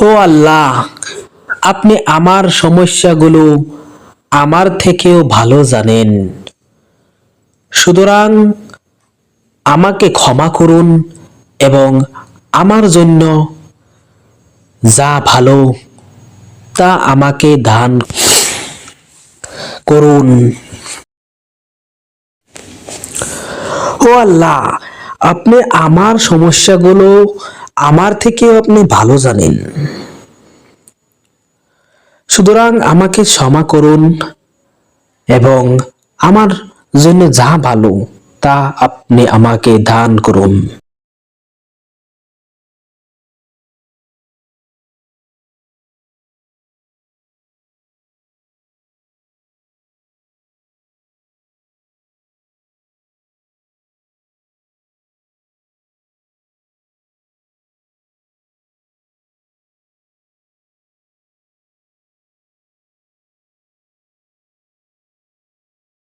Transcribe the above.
ও আল্লাহ, আপনি আমার সমস্যাগুলো আমার থেকেও ভালো জানেন। সুতরাং আমাকে ক্ষমা করুন এবং আমার জন্য যা ভালো তা আমাকে দান করুন। ও আল্লাহ, আপনি আমার সমস্যাগুলো আমার থেকেও আপনি ভালো জানেন। সুতরাং আমাকে ক্ষমা করুন এবং আমার জন্য যা ভালো তা আপনি আমাকে দান করুন।